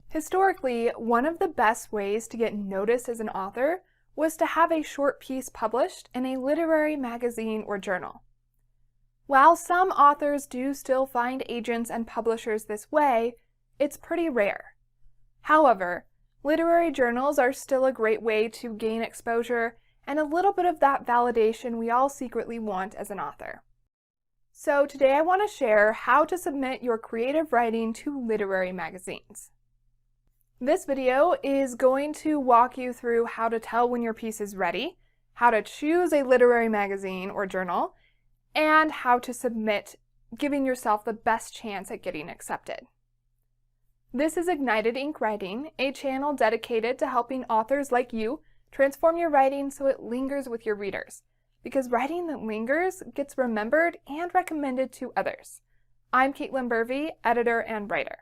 Historically, one of the best ways to get noticed as an author was to have a short piece published in a literary magazine or journal. While some authors do still find agents and publishers this way, it's pretty rare. However, literary journals are still a great way to gain exposure and a little bit of that validation we all secretly want as an author. So today I want to share how to submit your creative writing to literary magazines. This video is going to walk you through how to tell when your piece is ready, how to choose a literary magazine or journal, and how to submit, giving yourself the best chance at getting accepted. This is Ignited Ink Writing, a channel dedicated to helping authors like you transform your writing so it lingers with your readers, because writing that lingers gets remembered and recommended to others. I'm Caitlin Burvey, editor and writer.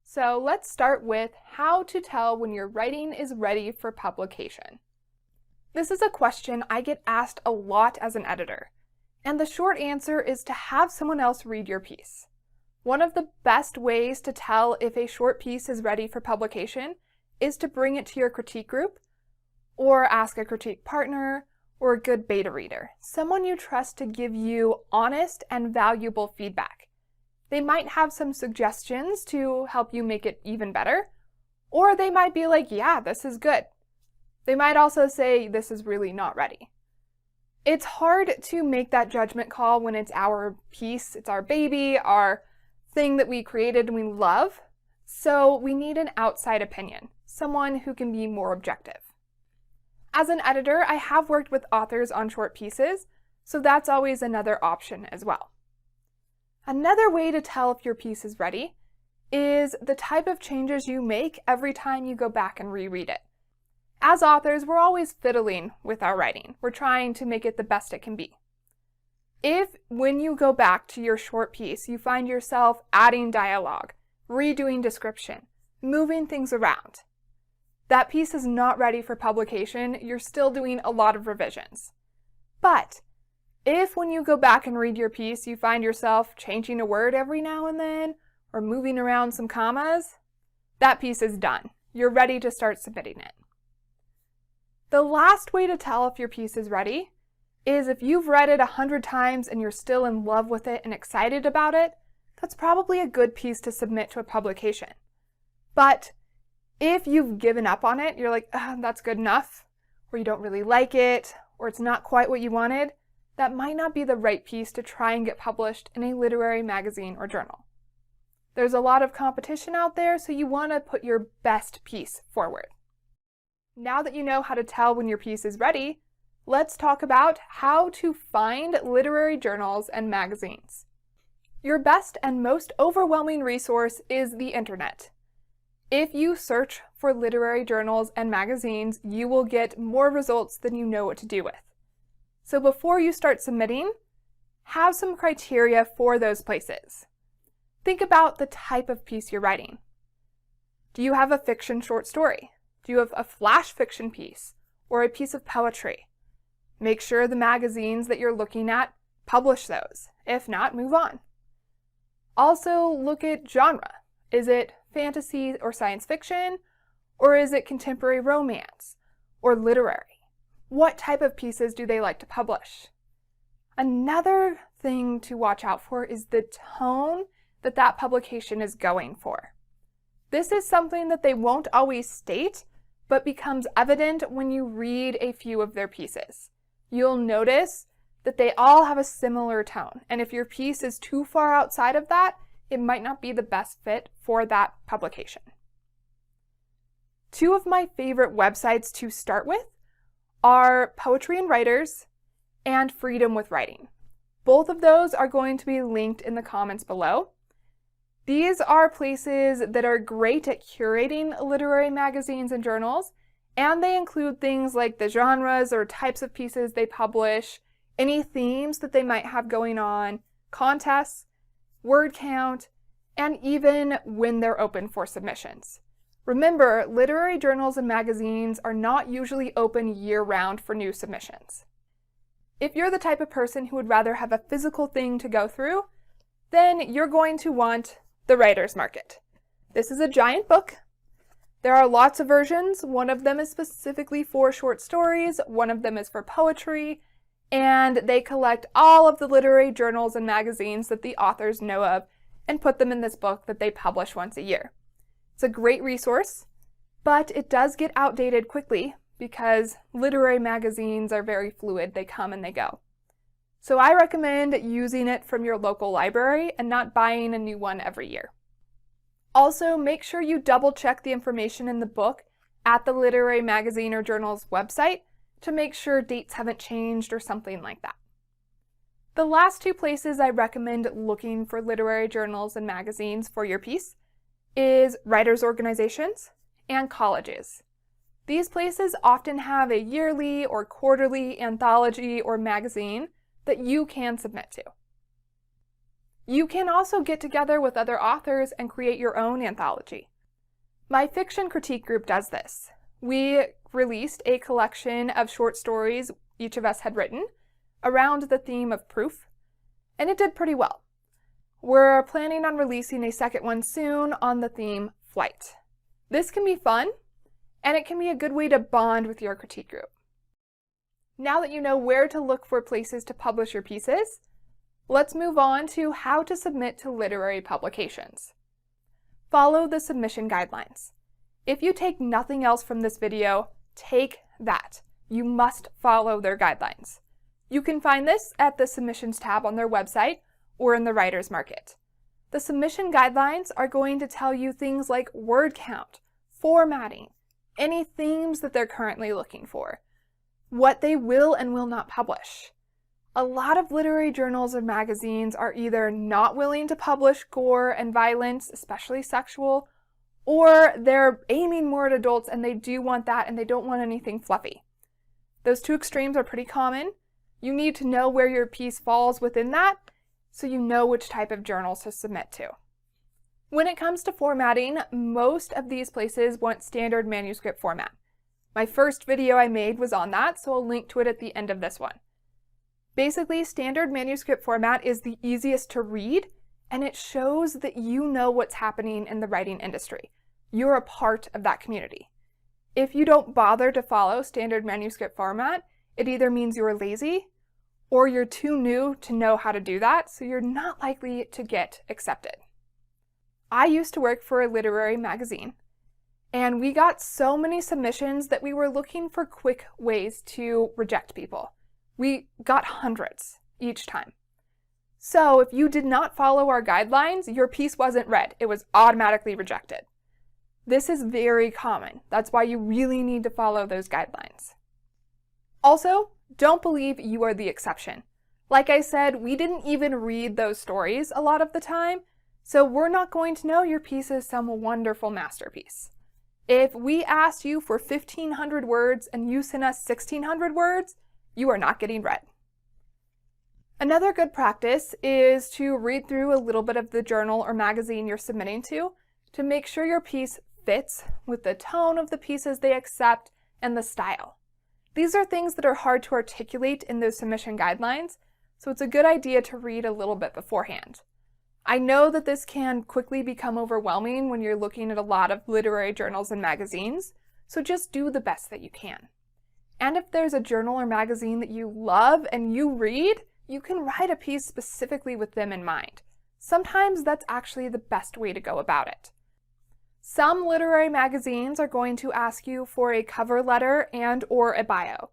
So let's start with how to tell when your writing is ready for publication. This is a question I get asked a lot as an editor, and the short answer is to have someone else read your piece. One of the best ways to tell if a short piece is ready for publication is to bring it to your critique group, or ask a critique partner, or a good beta reader, someone you trust to give you honest and valuable feedback. They might have some suggestions to help you make it even better, or they might be like, yeah, this is good. They might also say, this is really not ready. It's hard to make that judgment call when it's our piece, it's our baby, our thing that we created and we love, so we need an outside opinion, someone who can be more objective. As an editor, I have worked with authors on short pieces, so that's always another option as well. Another way to tell if your piece is ready is the type of changes you make every time you go back and reread it. As authors, we're always fiddling with our writing. We're trying to make it the best it can be. If, when you go back to your short piece, you find yourself adding dialogue, redoing description, moving things around, that piece is not ready for publication. You're still doing a lot of revisions. But if when you go back and read your piece, you find yourself changing a word every now and then, or moving around some commas, that piece is done. You're ready to start submitting it. The last way to tell if your piece is ready is if you've read it 100 times and you're still in love with it and excited about it, that's probably a good piece to submit to a publication. But if you've given up on it, you're like, that's good enough, or you don't really like it, or it's not quite what you wanted, that might not be the right piece to try and get published in a literary magazine or journal. There's a lot of competition out there, so you want to put your best piece forward. Now that you know how to tell when your piece is ready, let's talk about how to find literary journals and magazines. Your best and most overwhelming resource is the internet. If you search for literary journals and magazines, you will get more results than you know what to do with. So before you start submitting, have some criteria for those places. Think about the type of piece you're writing. Do you have a fiction short story? Do you have a flash fiction piece or a piece of poetry? Make sure the magazines that you're looking at publish those. If not, move on. Also look at genre. Is it fantasy or science fiction, or is it contemporary romance or literary? What type of pieces do they like to publish? Another thing to watch out for is the tone that that publication is going for. This is something that they won't always state, but becomes evident when you read a few of their pieces. You'll notice that they all have a similar tone, and if your piece is too far outside of that, it might not be the best fit for that publication. Two of my favorite websites to start with are Poetry and Writers and Freedom with Writing. Both of those are going to be linked in the comments below. These are places that are great at curating literary magazines and journals, and they include things like the genres or types of pieces they publish, any themes that they might have going on, contests, word count, and even when they're open for submissions. Remember, literary journals and magazines are not usually open year-round for new submissions. If you're the type of person who would rather have a physical thing to go through, then you're going to want the Writer's Market. This is a giant book There are lots of versions. One of them is specifically for short stories, one of them is for poetry, and they collect all of the literary journals and magazines that the authors know of and put them in this book that they publish once a year. It's a great resource, but it does get outdated quickly because literary magazines are very fluid. They come and they go. So I recommend using it from your local library and not buying a new one every year. Also, make sure you double check the information in the book at the literary magazine or journal's website to make sure dates haven't changed or something like that. The last two places I recommend looking for literary journals and magazines for your piece is writers' organizations and colleges. These places often have a yearly or quarterly anthology or magazine that you can submit to. You can also get together with other authors and create your own anthology. My fiction critique group does this. We released a collection of short stories each of us had written around the theme of proof, and it did pretty well. We're planning on releasing a second one soon on the theme flight. This can be fun, and it can be a good way to bond with your critique group. Now that you know where to look for places to publish your pieces, let's move on to how to submit to literary publications. Follow the submission guidelines. If you take nothing else from this video, take that. You must follow their guidelines. You can find this at the submissions tab on their website or in the writer's market. The submission guidelines are going to tell you things like word count, formatting, any themes that they're currently looking for, what they will and will not publish. A lot of literary journals or magazines are either not willing to publish gore and violence, especially sexual, or they're aiming more at adults and they do want that and they don't want anything fluffy. Those two extremes are pretty common. You need to know where your piece falls within that so you know which type of journals to submit to. When it comes to formatting, most of these places want standard manuscript format. My first video I made was on that, so I'll link to it at the end of this one. Basically, standard manuscript format is the easiest to read, and it shows that you know what's happening in the writing industry. You're a part of that community. If you don't bother to follow standard manuscript format, it either means you're lazy or you're too new to know how to do that, so you're not likely to get accepted. I used to work for a literary magazine, and we got so many submissions that we were looking for quick ways to reject people. We got hundreds each time. So if you did not follow our guidelines, your piece wasn't read. It was automatically rejected. This is very common. That's why you really need to follow those guidelines. Also, don't believe you are the exception. Like I said, we didn't even read those stories a lot of the time, so we're not going to know your piece is some wonderful masterpiece. If we asked you for 1,500 words and you sent us 1,600 words, you are not getting read. Another good practice is to read through a little bit of the journal or magazine you're submitting to make sure your piece fits with the tone of the pieces they accept and the style. These are things that are hard to articulate in those submission guidelines, so it's a good idea to read a little bit beforehand. I know that this can quickly become overwhelming when you're looking at a lot of literary journals and magazines, so just do the best that you can. And if there's a journal or magazine that you love and you read, you can write a piece specifically with them in mind. Sometimes that's actually the best way to go about it. Some literary magazines are going to ask you for a cover letter and/or a bio.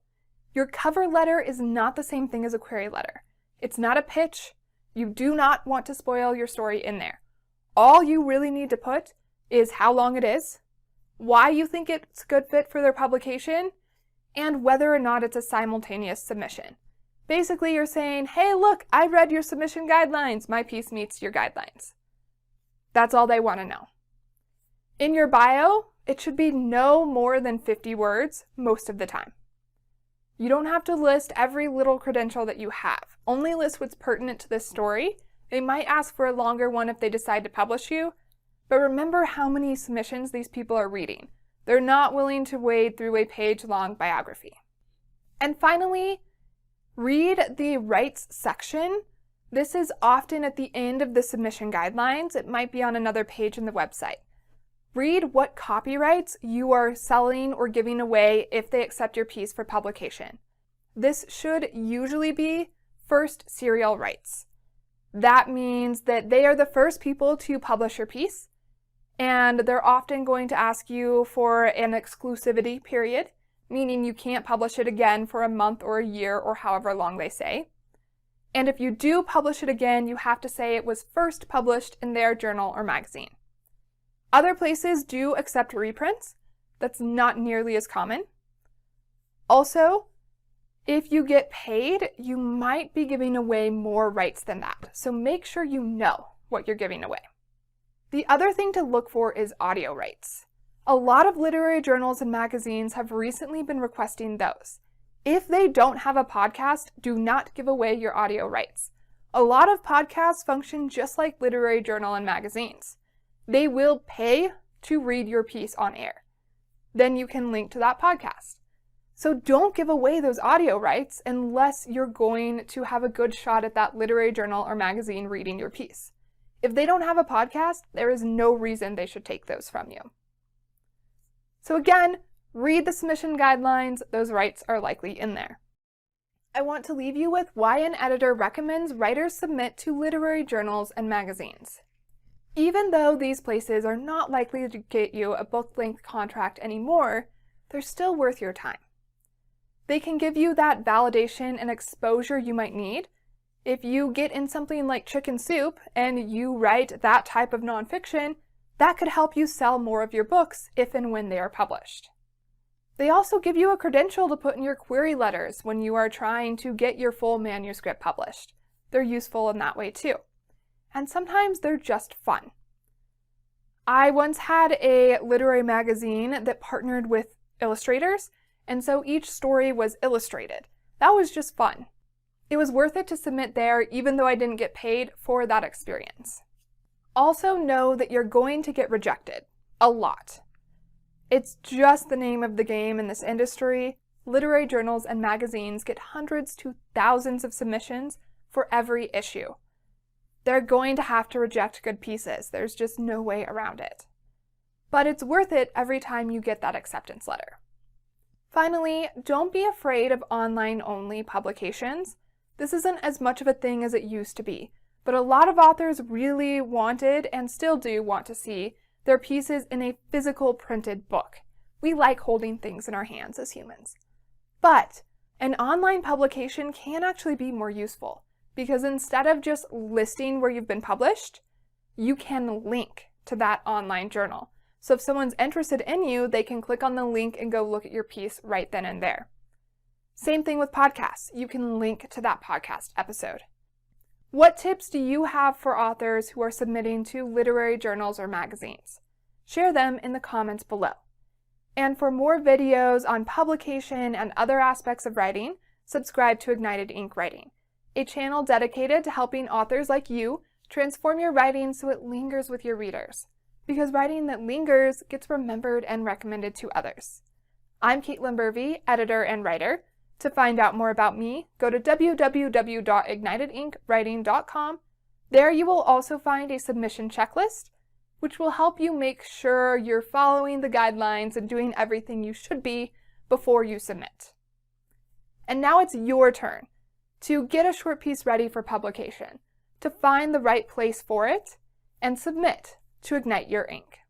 Your cover letter is not the same thing as a query letter. It's not a pitch. You do not want to spoil your story in there. All you really need to put is how long it is, why you think it's a good fit for their publication, and whether or not it's a simultaneous submission. Basically, you're saying, hey, look, I read your submission guidelines. My piece meets your guidelines. That's all they want to know. In your bio, it should be no more than 50 words most of the time. You don't have to list every little credential that you have. Only list what's pertinent to this story. They might ask for a longer one if they decide to publish you, but remember how many submissions these people are reading. They're not willing to wade through a page-long biography. And finally, read the rights section. This is often at the end of the submission guidelines. It might be on another page in the website. Read what copyrights you are selling or giving away if they accept your piece for publication. This should usually be first serial rights. That means that they are the first people to publish your piece, and they're often going to ask you for an exclusivity period, meaning you can't publish it again for a month or a year or however long they say. And if you do publish it again, you have to say it was first published in their journal or magazine. Other places do accept reprints. That's not nearly as common. Also, if you get paid, you might be giving away more rights than that. So make sure you know what you're giving away. The other thing to look for is audio rights. A lot of literary journals and magazines have recently been requesting those. If they don't have a podcast, do not give away your audio rights. A lot of podcasts function just like literary journal and magazines. They will pay to read your piece on air. Then you can link to that podcast. So don't give away those audio rights unless you're going to have a good shot at that literary journal or magazine reading your piece. If they don't have a podcast, there is no reason they should take those from you. So again, read the submission guidelines. Those rights are likely in there. I want to leave you with why an editor recommends writers submit to literary journals and magazines. Even though these places are not likely to get you a book-length contract anymore, they're still worth your time. They can give you that validation and exposure you might need. If you get in something like Chicken Soup and you write that type of nonfiction, that could help you sell more of your books if and when they are published. They also give you a credential to put in your query letters when you are trying to get your full manuscript published. They're useful in that way too. And sometimes they're just fun. I once had a literary magazine that partnered with illustrators, and so each story was illustrated. That was just fun. It was worth it to submit there even though I didn't get paid for that experience. Also know that you're going to get rejected. A lot. It's just the name of the game in this industry. Literary journals and magazines get hundreds to thousands of submissions for every issue. They're going to have to reject good pieces. There's just no way around it. But it's worth it every time you get that acceptance letter. Finally, don't be afraid of online-only publications. This isn't as much of a thing as it used to be, but a lot of authors really wanted and still do want to see their pieces in a physical printed book. We like holding things in our hands as humans. But an online publication can actually be more useful because instead of just listing where you've been published, you can link to that online journal. So if someone's interested in you, they can click on the link and go look at your piece right then and there. Same thing with podcasts. You can link to that podcast episode. What tips do you have for authors who are submitting to literary journals or magazines? Share them in the comments below. And for more videos on publication and other aspects of writing, subscribe to Ignited Ink Writing, a channel dedicated to helping authors like you transform your writing so it lingers with your readers. Because writing that lingers gets remembered and recommended to others. I'm Caitlin Burvey, editor and writer. To find out more about me, go to www.ignitedinkWriting.com. There you will also find a submission checklist, which will help you make sure you're following the guidelines and doing everything you should be before you submit. And now it's your turn to get a short piece ready for publication, to find the right place for it, and submit to Ignite Your Ink.